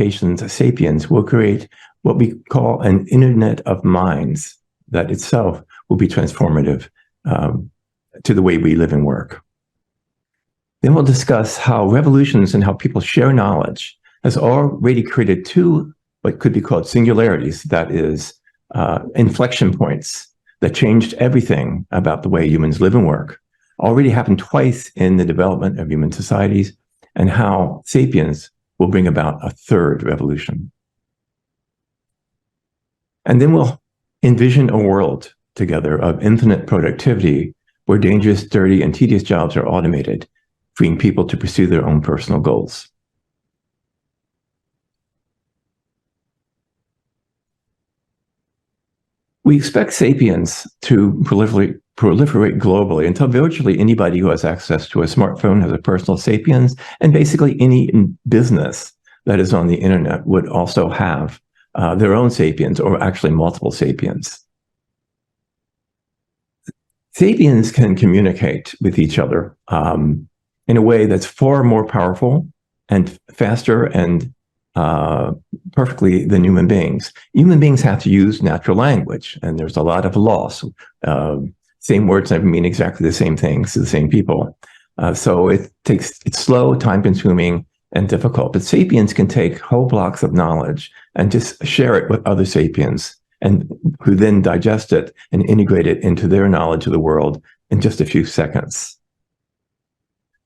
applications, sapiens, will create what we call an internet of minds that itself will be transformative to the way we live and work. Then we'll discuss how revolutions in how people share knowledge has already created two what could be called singularities, that is, inflection points that changed everything about the way humans live and work, already happened twice in the development of human societies, and how sapiens will bring about a third revolution. And then we'll envision a world together of infinite productivity where dangerous, dirty, and tedious jobs are automated, freeing people to pursue their own personal goals. We expect sapiens to proliferate globally until virtually anybody who has access to a smartphone has a personal sapiens, and basically any business that is on the internet would also have their own sapiens, or actually multiple sapiens. Sapiens can communicate with each other in a way that's far more powerful and faster and perfectly than human beings. Human beings have to use natural language, and there's a lot of loss. Same words never mean exactly the same things to the same people. So it's slow, time-consuming, and difficult. But sapiens can take whole blocks of knowledge and just share it with other sapiens, and who then digest it and integrate it into their knowledge of the world in just a few seconds.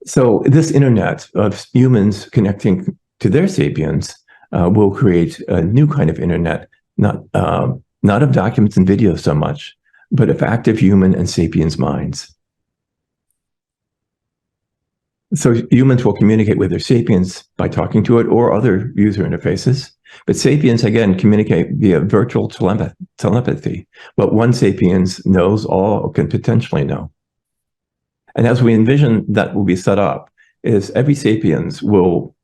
So this internet of humans connecting to their sapiens will create a new kind of internet, not of documents and videos so much, but of active human and sapiens minds. So humans will communicate with their sapiens by talking to it or other user interfaces. But sapiens, again, communicate via virtual telepathy. What one sapiens knows, all can potentially know. And as we envision that will be set up, is every sapiens will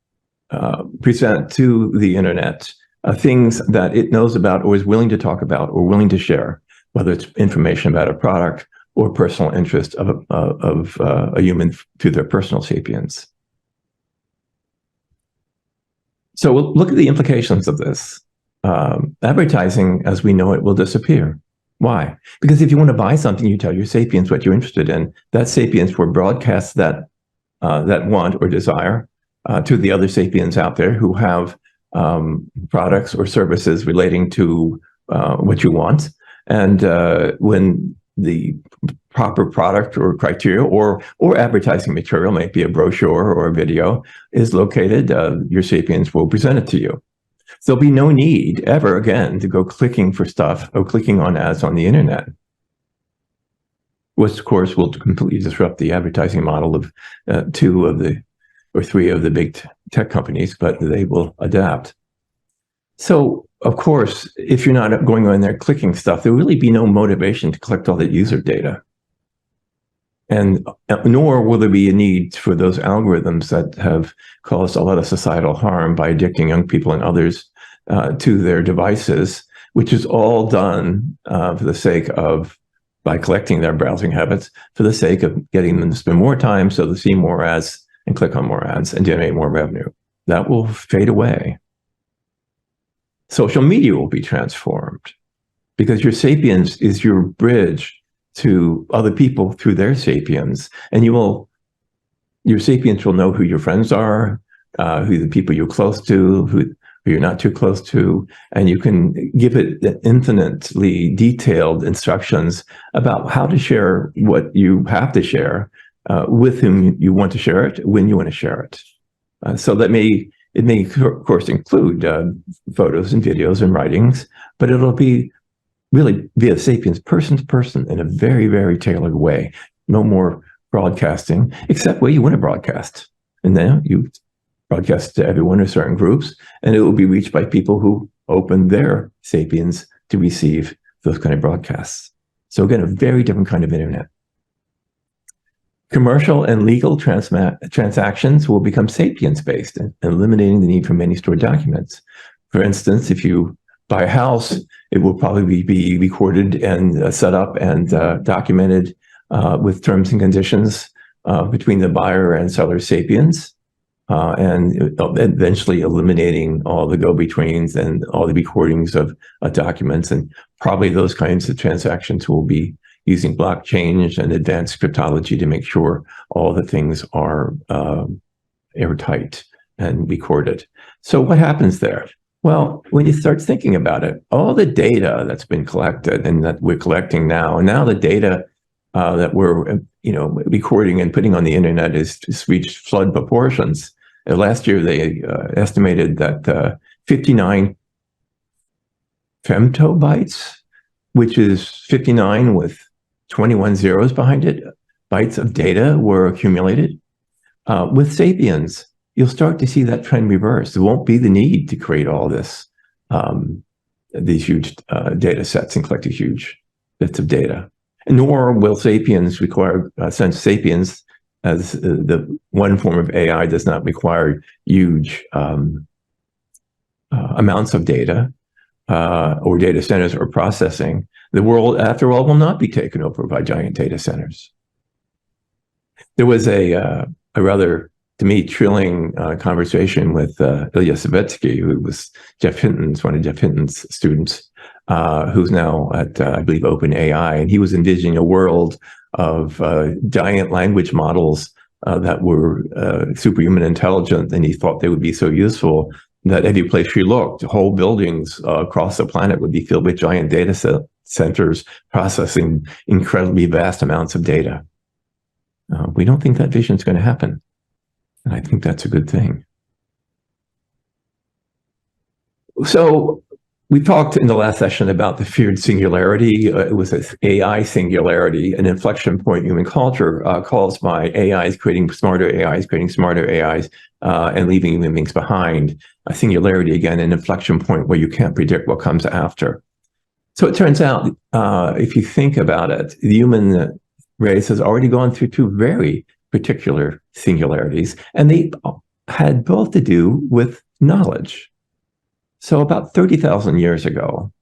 present to the internet things that it knows about or is willing to talk about or willing to share, whether it's information about a product or personal interest of a human to their personal sapiens. So we'll look at the implications of this. Advertising, as we know it, will disappear. Why? Because if you want to buy something, you tell your sapiens what you're interested in. That sapiens will broadcast that want or desire to the other sapiens out there who have products or services relating to what you want. And when the proper product or criteria or advertising material, might be a brochure or a video, is located, your sapiens will present it to you. So there'll be no need ever again to go clicking for stuff or clicking on ads on the internet, which of course will completely disrupt the advertising model of two of the or three of the big tech companies, but they will adapt. So, of course, if you're not going on there clicking stuff, there will really be no motivation to collect all that user data. And nor will there be a need for those algorithms that have caused a lot of societal harm by addicting young people and others to their devices, which is all done for the sake of, by collecting their browsing habits, for the sake of getting them to spend more time so they see more ads and click on more ads and generate more revenue. That will fade away. Social media will be transformed because your sapiens is your bridge to other people through their sapiens. And your sapiens will know who your friends are, who the people you're close to, who you're not too close to, and you can give it infinitely detailed instructions about how to share what you have to share with whom you want to share it, when you want to share it. So that it may, of course, include photos and videos and writings, but it'll be really via sapiens, person to person, in a very, very tailored way. No more broadcasting, except where you want to broadcast. And then you broadcast to everyone or certain groups, and it will be reached by people who open their sapiens to receive those kind of broadcasts. So again, a very different kind of internet. Commercial and legal transactions will become sapiens-based, and eliminating the need for many stored documents. For instance, if you buy a house, it will probably be recorded and set up and documented with terms and conditions between the buyer and seller sapiens. and eventually eliminating all the go-betweens and all the recordings of documents. And probably those kinds of transactions will be using blockchain and advanced cryptology to make sure all the things are airtight and recorded. So what happens there? Well, when you start thinking about it, all the data that's been collected and that we're collecting now, and now the data that we're recording and putting on the internet is reached flood proportions. Last year, they estimated that 59 femtobytes, which is 59 with 21 zeros behind it, bytes of data were accumulated. With Sapiens, you'll start to see that trend reverse. There won't be the need to create all this, these huge data sets and collect huge bits of data. Nor will Sapiens require, since Sapiens as the one form of AI does not require huge amounts of data or data centers or processing, the world, after all, will not be taken over by giant data centers. There was a rather, to me, thrilling conversation with Ilya Savetsky, who was one of Jeff Hinton's students, who's now at, I believe, OpenAI. And he was envisioning a world of giant language models that were superhuman intelligent, and he thought they would be so useful that every place you looked, whole buildings across the planet would be filled with giant data centers processing incredibly vast amounts of data. We don't think that vision is going to happen. And I think that's a good thing. So we talked in the last session about the feared singularity. It was an AI singularity, an inflection point in human culture caused by AIs creating smarter AIs, and leaving human beings behind. A singularity, again, an inflection point where you can't predict what comes after. So it turns out, if you think about it, the human race has already gone through two very particular singularities, and they had both to do with knowledge. So about 30,000 years ago,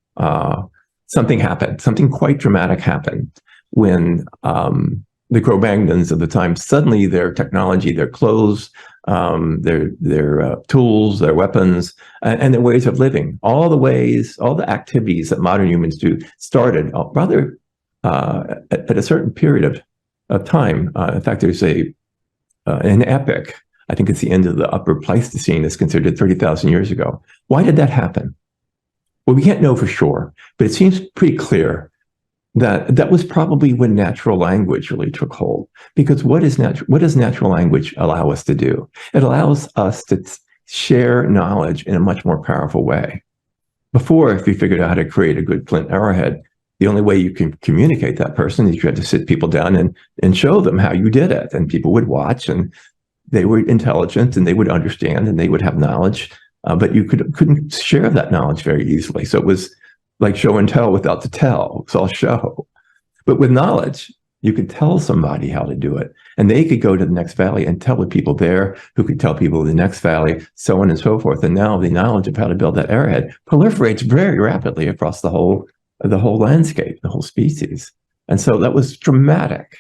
something happened, something quite dramatic happened when the Cro-Magnons of the time, suddenly their technology, their clothes, their tools, their weapons, and their ways of living, all the activities that modern humans do started rather at a certain period of time. In fact, there's an epic, I think it's the end of the Upper Pleistocene, is considered 30,000 years ago. Why did that happen? Well, we can't know for sure, but it seems pretty clear that that was probably when natural language really took hold. Because what does natural language allow us to do? It allows us to share knowledge in a much more powerful way. Before, if you figured out how to create a good flint arrowhead, the only way you can communicate that person is you had to sit people down and show them how you did it. And people would watch, and they were intelligent, and they would understand, and they would have knowledge, but you couldn't share that knowledge very easily. So it was like show and tell without the tell. It's all show. But with knowledge, you could tell somebody how to do it, and they could go to the next valley and tell the people there, who could tell people in the next valley, so on and so forth. And now the knowledge of how to build that arrowhead proliferates very rapidly across the whole landscape, the whole species. And so that was dramatic.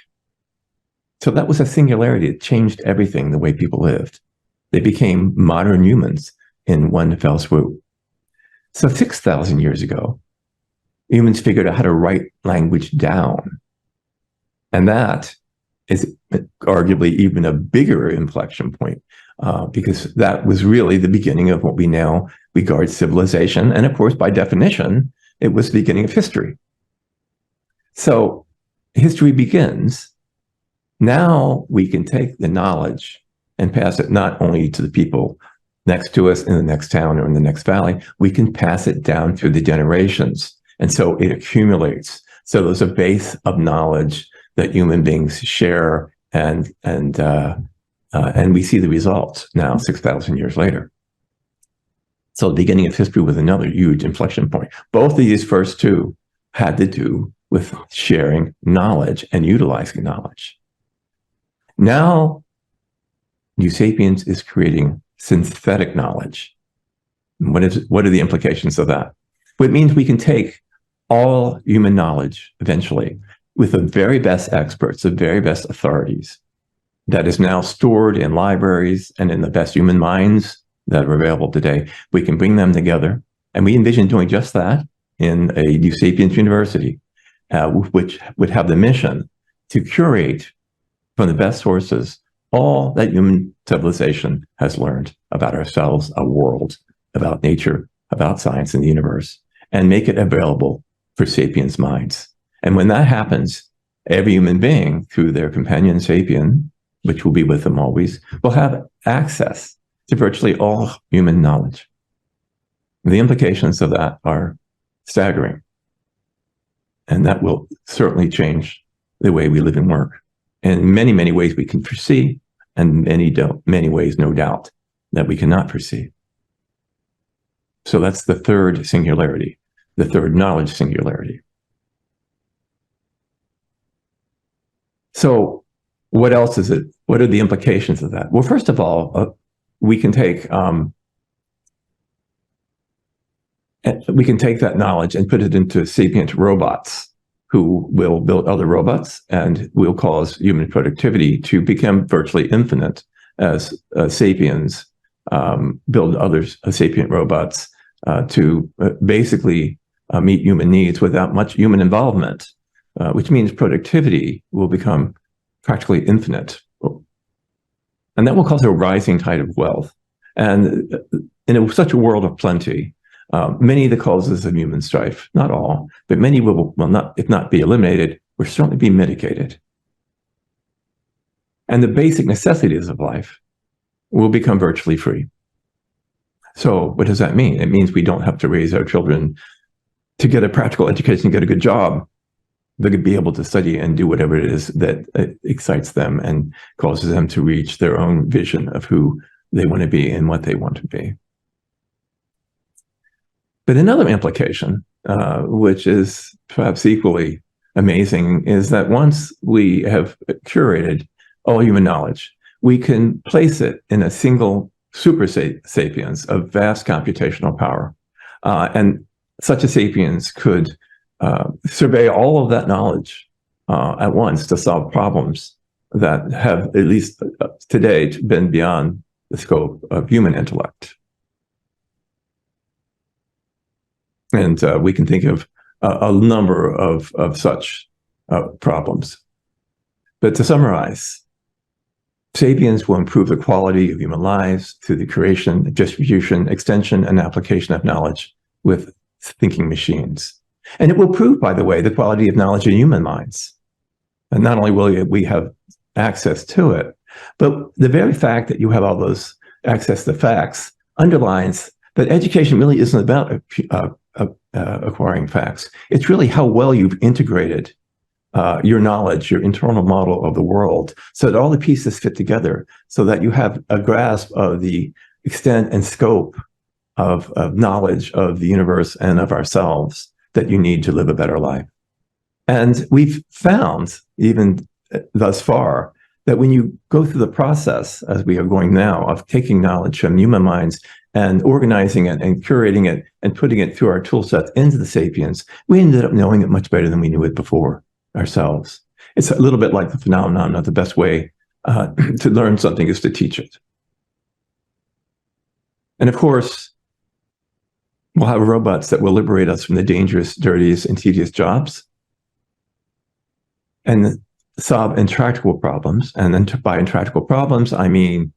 So that was a singularity. It changed everything, the way people lived. They became modern humans in one fell swoop. So 6,000 years ago, humans figured out how to write language down. And that is arguably even a bigger inflection point, because that was really the beginning of what we now regard civilization. And of course, by definition, it was the beginning of history. So history begins. Now we can take the knowledge and pass it not only to the people next to us in the next town or in the next valley, we can pass it down through the generations. And so it accumulates. So there's a base of knowledge that human beings share, and we see the results now 6,000 years later. So the beginning of history was another huge inflection point. Both of these first two had to do with sharing knowledge and utilizing knowledge. Now, New Sapiens is creating synthetic knowledge. What are the implications of that? Well, it means we can take all human knowledge eventually with the very best experts, the very best authorities, that is now stored in libraries and in the best human minds that are available today. We can bring them together, and we envision doing just that in a New Sapiens University, which would have the mission to curate from the best sources all that human civilization has learned about ourselves, our world, about nature, about science and the universe, and make it available for sapiens minds. And when that happens, every human being, through their companion sapien, which will be with them always, will have access to virtually all human knowledge. The implications of that are staggering. And that will certainly change the way we live and work. In many, many ways we can foresee, and many ways, no doubt, that we cannot foresee. So that's the third singularity, the third knowledge singularity. So what else is it? What are the implications of that? Well, first of all, we can take that knowledge and put it into sapient robots who will build other robots and will cause human productivity to become virtually infinite as sapiens build other sapient robots to basically meet human needs without much human involvement, which means productivity will become practically infinite. And that will cause a rising tide of wealth. And in such a world of plenty, many of the causes of human strife, not all, but many will not, if not be eliminated, will certainly be mitigated. And the basic necessities of life will become virtually free. So what does that mean? It means we don't have to raise our children to get a practical education, get a good job. They could be able to study and do whatever it is that excites them and causes them to reach their own vision of who they want to be and what they want to be. But another implication, which is perhaps equally amazing, is that once we have curated all human knowledge, we can place it in a single super sapiens of vast computational power. And such a sapiens could survey all of that knowledge at once to solve problems that have, at least to date, been beyond the scope of human intellect. And we can think of a number of such problems. But to summarize, sapiens will improve the quality of human lives through the creation, distribution, extension, and application of knowledge with thinking machines. And it will prove, by the way, the quality of knowledge in human minds. And not only will we have access to it, but the very fact that you have all those access to facts underlines that education really isn't about acquiring facts. It's really how well you've integrated your knowledge, your internal model of the world, so that all the pieces fit together, so that you have a grasp of the extent and scope of knowledge of the universe and of ourselves that you need to live a better life. And we've found, even thus far, that when you go through the process, as we are going now, of taking knowledge from human minds and organizing it and curating it and putting it through our tool set into the sapiens, we ended up knowing it much better than we knew it before ourselves. It's a little bit like the phenomenon of the best way to learn something is to teach it. And of course, we'll have robots that will liberate us from the dangerous, dirty, and tedious jobs and solve intractable problems. And then by intractable problems, I mean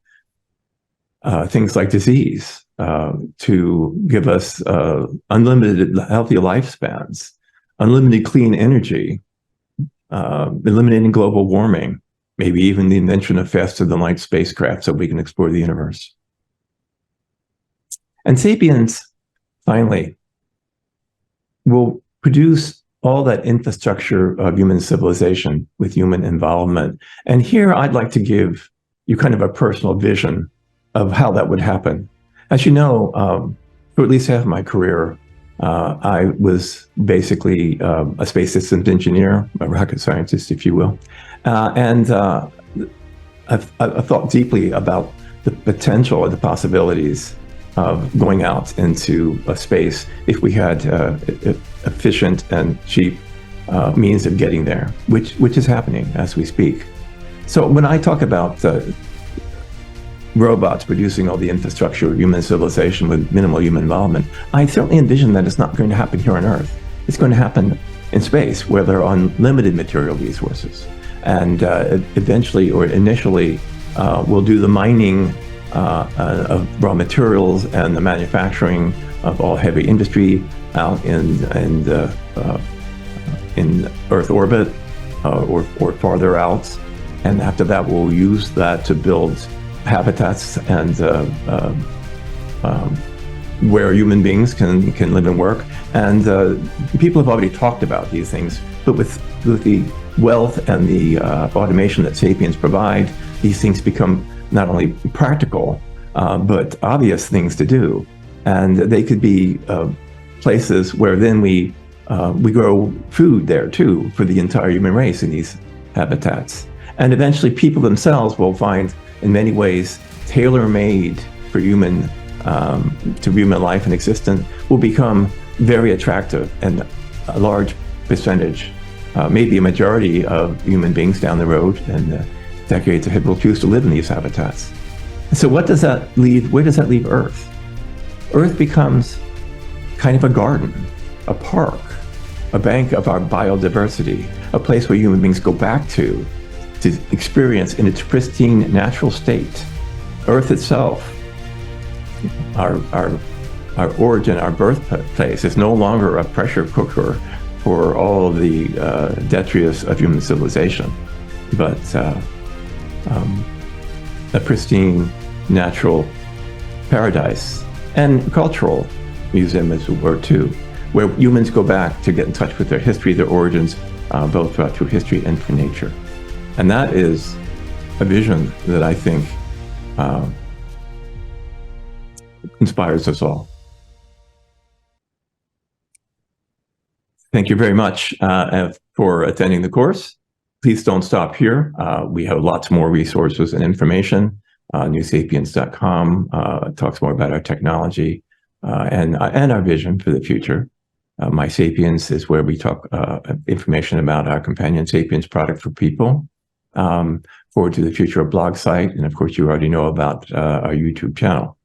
things like disease, to give us unlimited healthy lifespans, unlimited clean energy, eliminating global warming, maybe even the invention of faster-than-light spacecraft so we can explore the universe. And sapiens, finally, will produce all that infrastructure of human civilization with human involvement. And here I'd like to give you kind of a personal vision of how that would happen. As you know, for at least half of my career, I was basically a space systems engineer, a rocket scientist, if you will. And I've thought deeply about the potential or the possibilities of going out into a space if we had efficient and cheap means of getting there, which is happening as we speak. So when I talk about robots producing all the infrastructure of human civilization with minimal human involvement, I certainly envision that it's not going to happen here on Earth. It's going to happen in space, where there are unlimited material resources. And eventually, or initially, we'll do the mining of raw materials and the manufacturing of all heavy industry out in Earth orbit or farther out. And after that, we'll use that to build habitats and where human beings can live and work. And people have already talked about these things, but with the wealth and the automation that sapiens provide, these things become not only practical, but obvious things to do. And they could be places where then we grow food there too for the entire human race in these habitats. And eventually people themselves will find, in many ways, tailor-made for human life and existence, will become very attractive, and a large percentage, maybe a majority of human beings down the road and decades ahead will choose to live in these habitats. So what does that leave? Where does that leave Earth? Earth becomes kind of a garden, a park, a bank of our biodiversity, a place where human beings go back to experience in its pristine natural state. Earth itself, our origin, our birthplace, is no longer a pressure cooker for all of the detritus of human civilization, but a pristine natural paradise and cultural museum, as it were, too, where humans go back to get in touch with their history, their origins, both through history and through nature. And that is a vision that I think inspires us all. Thank you very much for attending the course. Please don't stop here. We have lots more resources and information. newsapiens.com talks more about our technology and our vision for the future. My Sapiens is where we talk information about our companion Sapiens product for people. Forward to the Future of blog site. And of course, you already know about our YouTube channel.